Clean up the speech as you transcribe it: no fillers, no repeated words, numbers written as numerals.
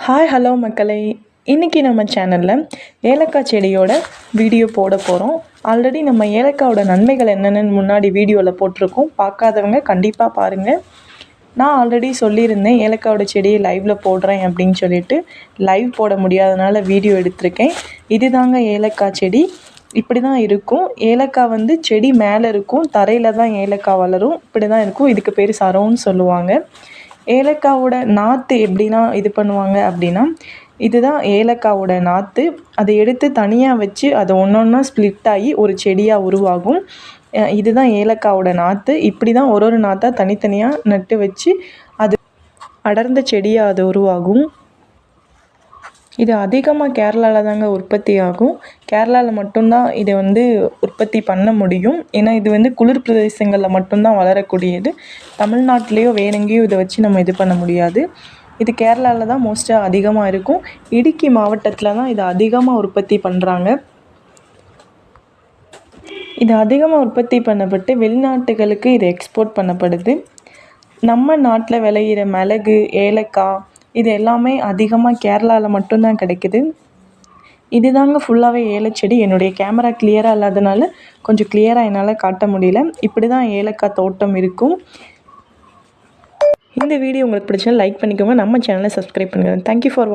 Hi hello மக்களே, இன்றைக்கி நம்ம சேனலில் ஏலக்காய் செடியோட வீடியோ போட போகிறோம். ஆல்ரெடி நம்ம ஏலக்காயோட நன்மைகள் என்னென்னு முன்னாடி வீடியோவில் போட்டிருக்கோம். பார்க்காதவங்க கண்டிப்பாக பாருங்கள். நான் ஆல்ரெடி சொல்லியிருந்தேன் ஏலக்காயோட செடியை லைவில் போடுறேன் அப்படின்னு சொல்லிட்டு. லைவ் போட முடியாதனால வீடியோ எடுத்திருக்கேன். இது தாங்க ஏலக்காய் செடி. இப்படி தான் இருக்கும். ஏலக்காய் செடி மேலே இருக்கும், தரையில் தான் ஏலக்காய் வளரும். இப்படி தான் இருக்கும். இதுக்கு பேர் சரோன்னு சொல்லுவாங்க. ஏலக்காவோட நாற்று எப்படின்னா இது பண்ணுவாங்க அப்படின்னா, இதுதான் ஏலக்காவோட நாற்று. அதை எடுத்து தனியாக வச்சு அதை ஒன்றா ஸ்ப்ளிட் ஆகி ஒரு செடியாக உருவாகும். இதுதான் ஏலக்காவோட நாற்று. இப்படி தான் ஒரு நாற்றா தனித்தனியாக நட்டு வச்சு அது அடர்ந்த செடியாக அது உருவாகும். இது அதிகமாக கேரளாவில் தாங்க உற்பத்தி ஆகும். கேரளாவில் மட்டும்தான் இதை உற்பத்தி பண்ண முடியும். ஏன்னா இது குளிர் பிரதேசங்களில் மட்டும்தான் வளரக்கூடியது. தமிழ்நாட்டிலேயோ வேற எங்கேயும் இதை வச்சு நம்ம இது பண்ண முடியாது. இது கேரளாவில் தான் மோஸ்ட்டாக அதிகமாக இருக்கும். இடுக்கி மாவட்டத்தில் தான் இதை அதிகமாக உற்பத்தி பண்ணுறாங்க. இது அதிகமாக உற்பத்தி பண்ணப்பட்டு வெளிநாட்டுகளுக்கு இது எக்ஸ்போர்ட் பண்ணப்படுது. நம்ம நாட்டில் விளையிற மிளகு, ஏலக்காய் இது எல்லாமே அதிகமாக கேரளாவில் மட்டும்தான் கிடைக்குது. இது தாங்க ஃபுல்லாகவே ஏலச்செடி. என்னுடைய கேமரா கிளியராக இல்லாதனால கொஞ்சம் கிளியராக என்னால் காட்ட முடியல. இப்படி தான் ஏலக்காய் தோட்டம் இருக்கும். இந்த வீடியோ உங்களுக்கு பிடிச்சா லைக் பண்ணிக்கோங்க. நம்ம சேனலை சப்ஸ்கிரைப் பண்ணுங்கள். Thank you for